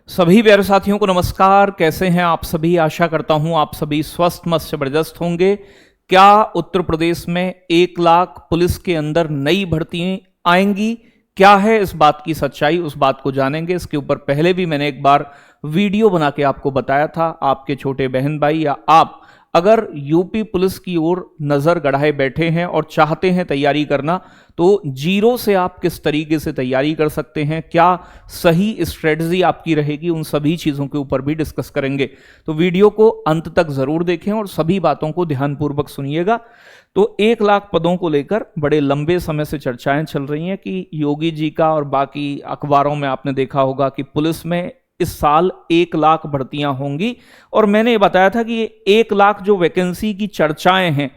सभी प्यारे साथियों को नमस्कार। कैसे हैं आप सभी? आशा करता हूं आप सभी स्वस्थ मस्त जबरदस्त होंगे। क्या उत्तर प्रदेश में 1 लाख पुलिस के अंदर नई भर्ती आएंगी? क्या है इस बात की सच्चाई, उस बात को जानेंगे। इसके ऊपर पहले भी मैंने एक बार वीडियो बना के आपको बताया था। आपके छोटे बहन भाई या आप अगर यूपी पुलिस की ओर नजर गड़ाए बैठे हैं और चाहते हैं तैयारी करना, तो जीरो से आप किस तरीके से तैयारी कर सकते हैं, क्या सही स्ट्रेटजी आपकी रहेगी, उन सभी चीजों के ऊपर भी डिस्कस करेंगे। तो वीडियो को अंत तक जरूर देखें और सभी बातों को ध्यानपूर्वक सुनिएगा। तो 1 लाख पदों को लेकर बड़े लंबे समय से चर्चाएं चल रही हैं कि योगी जी का, और बाकी अखबारों में आपने देखा होगा कि पुलिस में इस साल 1 लाख भर्तियां होंगी। और मैंने ये बताया था कि ये 1 लाख जो वैकेंसी की चर्चाएं हैं,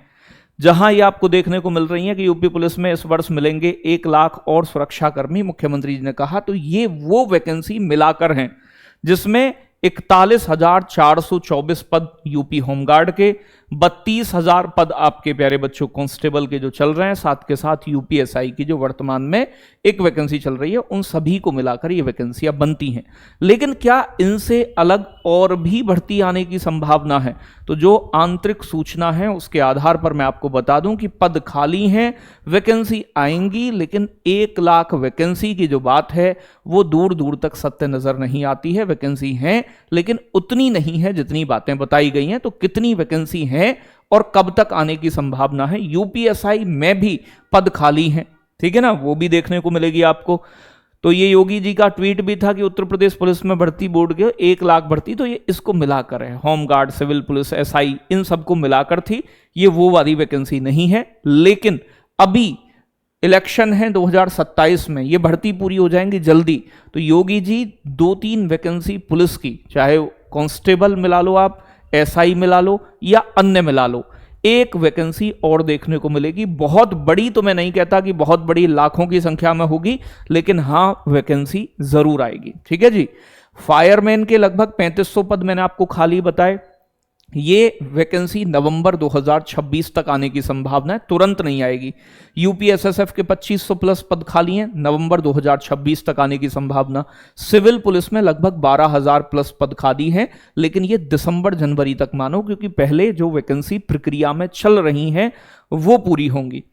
जहां ये आपको देखने को मिल रही हैं कि यूपी पुलिस में इस वर्ष मिलेंगे 1 लाख और सुरक्षाकर्मी, मुख्यमंत्री जी ने कहा, तो ये वो वैकेंसी मिलाकर हैं जिसमें 41,424 पद यूपी होमगार्ड के, 32,000 पद आपके प्यारे बच्चों कांस्टेबल के जो चल रहे हैं, साथ के साथ यूपीएसआई की जो वर्तमान में एक वैकेंसी चल रही है, उन सभी को मिलाकर ये वैकेंसियां बनती हैं। लेकिन क्या इनसे अलग और भी भर्ती आने की संभावना है? तो जो आंतरिक सूचना है उसके आधार पर मैं आपको बता दूं कि पद खाली हैं, वैकेंसी आएंगी, लेकिन 1 लाख वैकेंसी की जो बात है वो दूर दूर तक सत्य नजर नहीं आती है। वैकेंसी है लेकिन उतनी नहीं है जितनी बातें बताई गई हैं। तो कितनी वैकेंसी है और कब तक आने की संभावना है? यूपीएसआई में भी पद खाली हैं, ठीक है ना, वो भी देखने को मिलेगी आपको। तो ये योगी जी का ट्वीट भी था कि उत्तर प्रदेश पुलिस में भर्ती बोर्ड के 1 लाख भर्ती, तो ये इसको मिलाकर है, होमगार्ड, सिविल पुलिस, एसआई, इन सबको मिलाकर थी। ये वो वाली वैकेंसी नहीं है। लेकिन अभी इलेक्शन है 2027 में, ये भर्ती पूरी हो जाएंगी जल्दी, तो योगी जी 2-3 वैकेंसी पुलिस की, चाहे कांस्टेबल मिला लो आप, एसआई मिला लो या अन्य मिला लो, एक वैकेंसी और देखने को मिलेगी। बहुत बड़ी तो मैं नहीं कहता कि बहुत बड़ी लाखों की संख्या में होगी, लेकिन हां वैकेंसी जरूर आएगी, ठीक है जी। फायरमैन के लगभग 3500 पद मैंने आपको खाली बताए। ये वैकेंसी नवंबर 2026 तक आने की संभावना है, तुरंत नहीं आएगी। यूपीएसएसएफ के 2500 प्लस पद खाली हैं, नवंबर 2026 तक आने की संभावना। सिविल पुलिस में लगभग 12,000 प्लस पद खाली हैं, लेकिन ये दिसंबर जनवरी तक मानो, क्योंकि पहले जो वैकेंसी प्रक्रिया में चल रही हैं वो पूरी होंगी।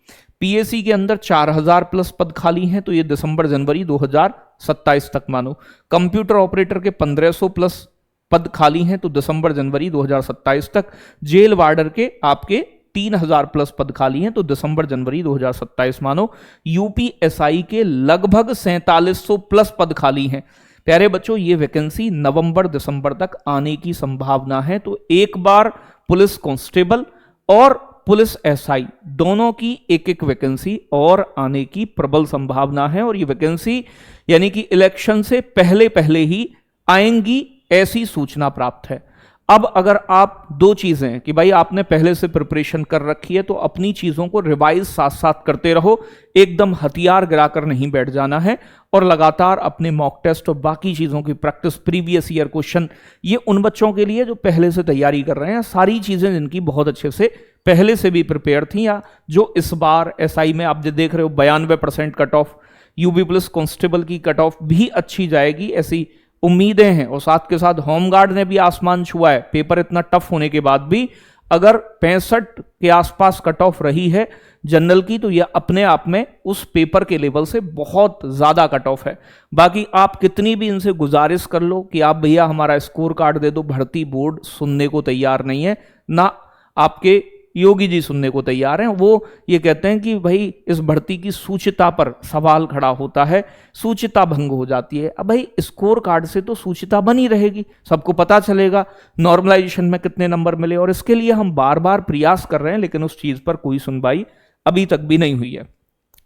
पीएससी के अंदर 4,000 प्लस पद खाली हैं, तो ये दिसंबर जनवरी 2027 तक मानो। कंप्यूटर ऑपरेटर के 1500 प्लस पद खाली हैं, तो दिसंबर जनवरी 2027 तक। जेल वार्डर के आपके 3,000 प्लस पद खाली हैं, तो दिसंबर जनवरी 2027 मानो। यूपीएसआई के लगभग 4700 प्लस पद खाली हैं। प्यारे बच्चों, ये वैकेंसी नवंबर दिसंबर तक आने की संभावना है। तो एक बार पुलिस कांस्टेबल और पुलिस एसआई दोनों की एक एक वैकेंसी और आने की प्रबल संभावना है। और ये वैकेंसी यानी कि इलेक्शन से पहले पहले ही आएंगी, ऐसी सूचना प्राप्त है। अब अगर आप दो चीजें कि भाई आपने पहले से प्रिपरेशन कर रखी है, तो अपनी चीजों को रिवाइज साथ साथ करते रहो, एकदम हथियार गिराकर नहीं बैठ जाना है, और लगातार अपने मॉक टेस्ट और बाकी चीजों की प्रैक्टिस, प्रीवियस ईयर क्वेश्चन, ये उन बच्चों के लिए जो पहले से तैयारी कर रहे हैं, सारी चीजें जिनकी बहुत अच्छे से पहले से भी प्रिपेयर थी, या जो इस बार एसआई में आप जो देख रहे हो 92% cut off, UP police constable की कट ऑफ भी अच्छी जाएगी, ऐसी उम्मीदें हैं। और साथ के साथ होमगार्ड ने भी आसमान छुआ है, पेपर इतना टफ होने के बाद भी अगर 65 के आसपास कट ऑफ रही है जनरल की, तो यह अपने आप में उस पेपर के लेवल से बहुत ज्यादा कट ऑफ है। बाकी आप कितनी भी इनसे गुजारिश कर लो कि आप भैया हमारा स्कोर कार्ड दे दो, भर्ती बोर्ड सुनने को तैयार नहीं है, ना आपके योगी जी सुनने को तैयार हैं। वो ये कहते हैं कि भाई इस भर्ती की सूचिता पर सवाल खड़ा होता है, सूचिता भंग हो जाती है। अब भाई स्कोर कार्ड से तो सूचिता बनी रहेगी, सबको पता चलेगा नॉर्मलाइजेशन में कितने नंबर मिले, और इसके लिए हम बार बार प्रयास कर रहे हैं, लेकिन उस चीज पर कोई सुनवाई अभी तक भी नहीं हुई है।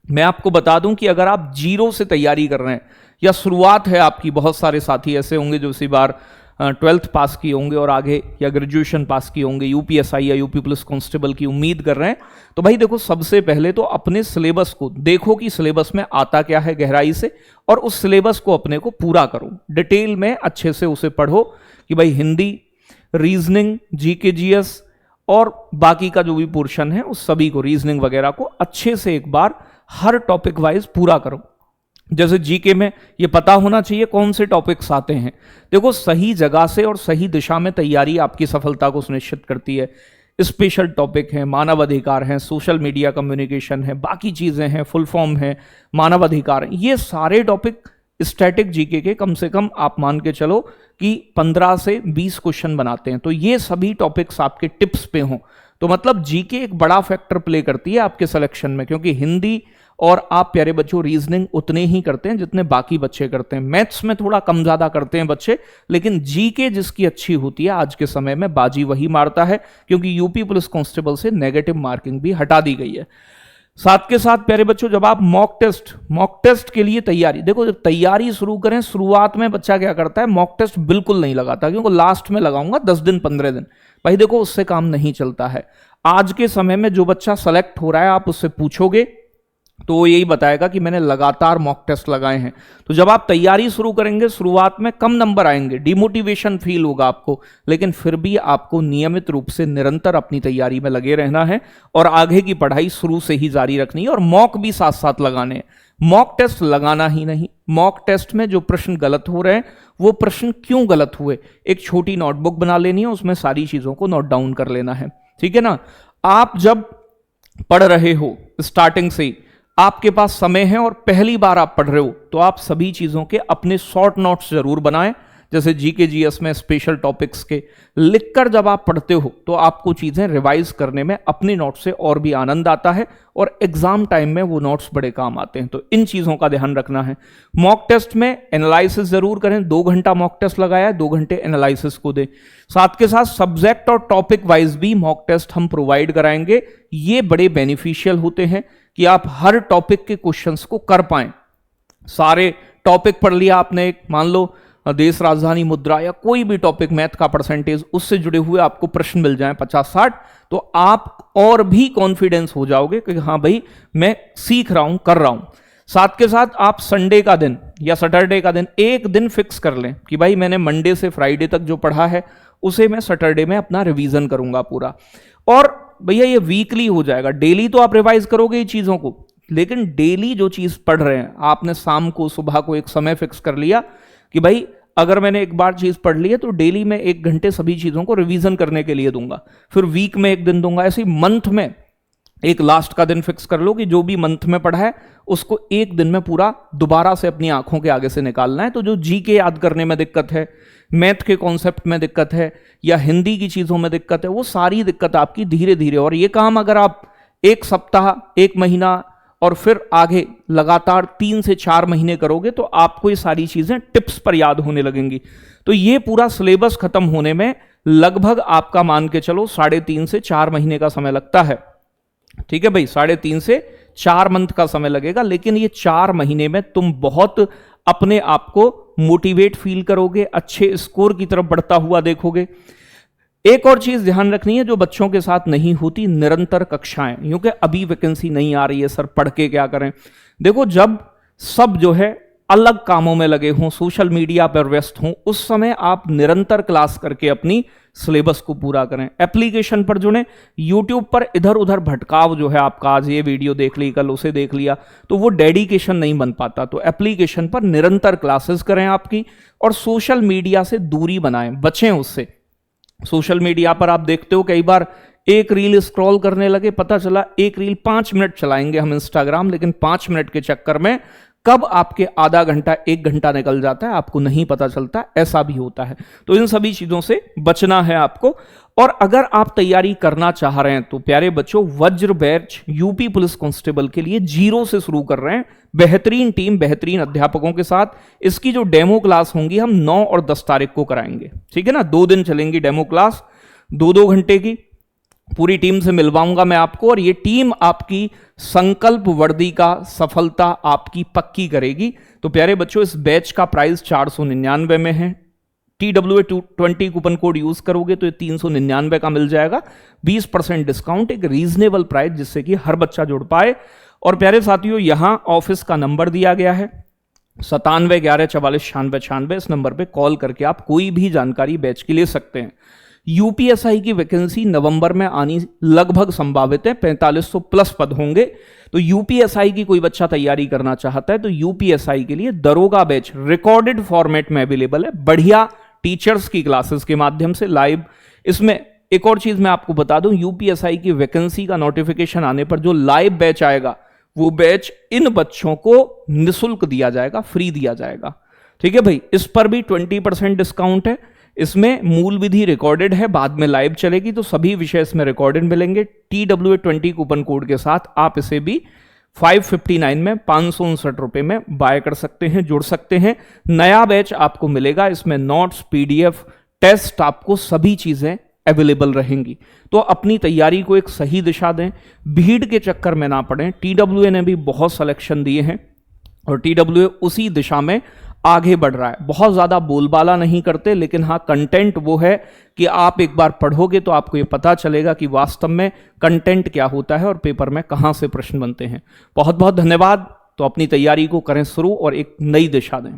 मैं आपको बता दूं कि अगर आप जीरो से तैयारी कर रहे हैं या शुरुआत है आपकी, बहुत सारे साथी ऐसे होंगे जो इसी बार 12th पास किए होंगे और आगे या ग्रेजुएशन पास किए होंगे, यूपीएसआई या यूपी पुलिस कांस्टेबल की उम्मीद कर रहे हैं, तो भाई देखो, सबसे पहले तो अपने सिलेबस को देखो कि सिलेबस में आता क्या है गहराई से, और उस सिलेबस को अपने को पूरा करो, डिटेल में अच्छे से उसे पढ़ो कि भाई हिंदी, रीजनिंग, जीके जीएस और बाकी का जो भी पोर्शन है उस सभी को, रीजनिंग वगैरह को अच्छे से एक बार हर टॉपिक वाइज पूरा करो। जैसे जीके में ये पता होना चाहिए कौन से टॉपिक्स आते हैं। देखो, सही जगह से और सही दिशा में तैयारी आपकी सफलता को सुनिश्चित करती है। स्पेशल टॉपिक हैं, मानव अधिकार हैं, सोशल मीडिया कम्युनिकेशन है, बाकी चीजें हैं, फुल फॉर्म है, मानव अधिकार है, ये सारे टॉपिक स्टैटिक जीके के कम से कम आप मान के चलो कि 15 से 20 क्वेश्चन बनाते हैं। तो ये सभी टॉपिक्स आपके टिप्स पे हों, तो मतलब जीके एक बड़ा फैक्टर प्ले करती है आपके सिलेक्शन में, क्योंकि हिंदी और आप प्यारे बच्चों रीजनिंग उतने ही करते हैं जितने बाकी बच्चे करते हैं। मैथ्स में थोड़ा कम ज्यादा करते हैं बच्चे, लेकिन जीके जिसकी अच्छी होती है आज के समय में बाजी वही मारता है, क्योंकि यूपी पुलिस कांस्टेबल से नेगेटिव मार्किंग भी हटा दी गई है। साथ के साथ प्यारे बच्चों, जब आप मॉक टेस्ट के लिए तैयारी, देखो जब तैयारी शुरू करें, शुरुआत में बच्चा क्या करता है, मॉक टेस्ट बिल्कुल नहीं लगाता, क्योंकि लास्ट में लगाऊंगा 10 दिन 15 दिन। भाई देखो, उससे काम नहीं चलता है। आज के समय में जो बच्चा सेलेक्ट हो रहा है, आप उससे पूछोगे तो वो यही बताएगा कि मैंने लगातार मॉक टेस्ट लगाए हैं। तो जब आप तैयारी शुरू करेंगे, शुरुआत में कम नंबर आएंगे, डिमोटिवेशन फील होगा आपको, लेकिन फिर भी आपको नियमित रूप से निरंतर अपनी तैयारी में लगे रहना है और आगे की पढ़ाई शुरू से ही जारी रखनी है, और मॉक भी साथ साथ लगाने हैं। मॉक टेस्ट लगाना ही नहीं, मॉक टेस्ट में जो प्रश्न गलत हो रहे हैं वो प्रश्न क्यों गलत हुए, एक छोटी नोटबुक बना लेनी है, उसमें सारी चीजों को नोट डाउन कर लेना है। ठीक है ना। आप जब पढ़ रहे हो स्टार्टिंग से ही, आपके पास समय है और पहली बार आप पढ़ रहे हो, तो आप सभी चीजों के अपने शॉर्ट नोट्स जरूर बनाएं। जैसे जीके जीएस में स्पेशल टॉपिक्स के लिखकर जब आप पढ़ते हो तो आपको चीजें रिवाइज करने में अपने नोट्स से और भी आनंद आता है, और एग्जाम टाइम में वो नोट्स बड़े काम आते हैं। तो इन चीजों का ध्यान रखना है। मॉक टेस्ट में एनालिसिस जरूर करें, 2 घंटा मॉक टेस्ट लगाया है, 2 घंटे एनालिसिस को दें। साथ के साथ सब्जेक्ट और टॉपिक वाइज भी मॉक टेस्ट हम प्रोवाइड कराएंगे। ये बड़े बेनिफिशियल होते हैं कि आप हर टॉपिक के क्वेश्चंस को कर पाएं। सारे टॉपिक पढ़ लिया आपने, मान लो देश राजधानी मुद्रा या कोई भी टॉपिक, मैथ का परसेंटेज, उससे जुड़े हुए आपको प्रश्न मिल जाएं 50-60, तो आप और भी कॉन्फिडेंस हो जाओगे कि हाँ भाई मैं सीख रहा हूं, कर रहा हूं। साथ के साथ आप संडे का दिन या सैटरडे का दिन एक दिन फिक्स कर लें कि भाई मैंने मंडे से फ्राइडे तक जो पढ़ा है उसे मैं सैटरडे में अपना रिवीजन करूंगा पूरा। और भैया ये वीकली हो जाएगा, डेली तो आप रिवाइज करोगे ये चीजों को, लेकिन डेली जो चीज पढ़ रहे हैं आपने शाम को सुबह को एक समय फिक्स कर लिया कि भाई अगर मैंने एक बार चीज पढ़ ली है तो डेली में 1 घंटे सभी चीजों को रिवीजन करने के लिए दूंगा, फिर वीक में 1 दिन दूंगा, ऐसे मंथ में एक लास्ट का दिन फिक्स कर लो कि जो भी मंथ में पढ़ा है उसको 1 दिन में पूरा दोबारा से अपनी आंखों के आगे से निकालना है। तो जो जीके याद करने में दिक्कत है, मैथ के कॉन्सेप्ट में दिक्कत है, या हिंदी की चीजों में दिक्कत है, वो सारी दिक्कत आपकी धीरे धीरे, और ये काम अगर आप 1 सप्ताह, 1 महीना और फिर आगे लगातार 3 से 4 महीने करोगे तो आपको ये सारी चीजें टिप्स पर याद होने लगेंगी। तो ये पूरा सिलेबस खत्म होने में लगभग आपका मान के चलो 3.5 से 4 महीने का समय लगता है। ठीक है भाई, 3.5 से 4 मंथ का समय लगेगा, लेकिन ये 4 महीने में तुम बहुत अपने आप को मोटिवेट फील करोगे, अच्छे स्कोर की तरफ बढ़ता हुआ देखोगे। एक और चीज ध्यान रखनी है जो बच्चों के साथ नहीं होती, निरंतर कक्षाएं, क्योंकि अभी वैकेंसी नहीं आ रही है, सर पढ़ के क्या करें। देखो, जब सब जो है अलग कामों में लगे हों, सोशल मीडिया पर व्यस्त हों, उस समय आप निरंतर क्लास करके अपनी सिलेबस को पूरा करें। एप्लीकेशन पर जुड़ें, यूट्यूब पर इधर उधर भटकाव जो है आपका, आज ये वीडियो देख ली, कल उसे देख लिया, तो वो डेडिकेशन नहीं बन पाता। तो एप्लीकेशन पर निरंतर क्लासेस करें आपकी, और सोशल मीडिया से दूरी बनाएं, बचें उससे। सोशल मीडिया पर आप देखते हो कई बार एक रील स्क्रॉल करने लगे, पता चला एक रील 5 मिनट चलाएंगे हम इंस्टाग्राम, लेकिन 5 मिनट के चक्कर में कब आपके आधा घंटा 1 घंटा निकल जाता है आपको नहीं पता चलता, ऐसा भी होता है। तो इन सभी चीजों से बचना है आपको। और अगर आप तैयारी करना चाह रहे हैं तो प्यारे बच्चों, वज्र बैच यूपी पुलिस कांस्टेबल के लिए 0 से शुरू कर रहे हैं, बेहतरीन टीम, बेहतरीन अध्यापकों के साथ। इसकी जो डेमो क्लास होंगी हम 9 और 10 तारीख को कराएंगे। ठीक है ना, 2 दिन चलेंगी डेमो क्लास, 2-2 घंटे की। पूरी टीम से मिलवाऊंगा मैं आपको, और ये टीम आपकी संकल्प वर्दी का सफलता आपकी पक्की करेगी। तो प्यारे बच्चों, इस बैच का प्राइस 499 में है। TWA20 कूपन कोड यूज करोगे तो ये 399 का मिल जाएगा, 20% डिस्काउंट, एक रीजनेबल प्राइस जिससे कि हर बच्चा जुड़ पाए। और प्यारे साथियों, यहां ऑफिस का नंबर दिया गया है 97 11 44 96 96। इस नंबर पे कॉल करके आप कोई भी जानकारी बैच की ले सकते हैं। यूपीएसआई की वैकेंसी नवंबर में आनी लगभग संभावित है, 4500 प्लस पद होंगे। तो यूपीएसआई की कोई बच्चा तैयारी करना चाहता है तो यूपीएसआई के लिए दरोगा बैच रिकॉर्डेड फॉर्मेट में अवेलेबल है, बढ़िया टीचर्स की क्लासेस के माध्यम से लाइव। इसमें एक और चीज मैं आपको बता दूं, यूपीएसआई की वैकेंसी का नोटिफिकेशन आने पर जो लाइव बैच आएगा वो बैच इन बच्चों को निःशुल्क दिया जाएगा, फ्री दिया जाएगा। ठीक है भाई, इस पर भी 20% डिस्काउंट है। इसमें मूल विधि रिकॉर्डेड है, बाद में लाइव चलेगी तो सभी विषय इसमें रिकॉर्डेड मिलेंगे। TWA20 कूपन कोड के साथ आप इसे भी 559 में 559 रुपए में बाय कर सकते हैं, जुड़ सकते हैं। नया बैच आपको मिलेगा, इसमें नोट्स, पीडीएफ, टेस्ट, आपको सभी चीजें अवेलेबल रहेंगी। तो अपनी तैयारी को एक सही दिशा दें, भीड़ के चक्कर में ना पड़ें। TWA ने भी बहुत सिलेक्शन दिए हैं और TWA उसी दिशा में आगे बढ़ रहा है। बहुत ज्यादा बोलबाला नहीं करते, लेकिन हाँ कंटेंट वो है कि आप एक बार पढ़ोगे तो आपको ये पता चलेगा कि वास्तव में कंटेंट क्या होता है और पेपर में कहां से प्रश्न बनते हैं। बहुत बहुत धन्यवाद। तो अपनी तैयारी को करें शुरू और एक नई दिशा दें।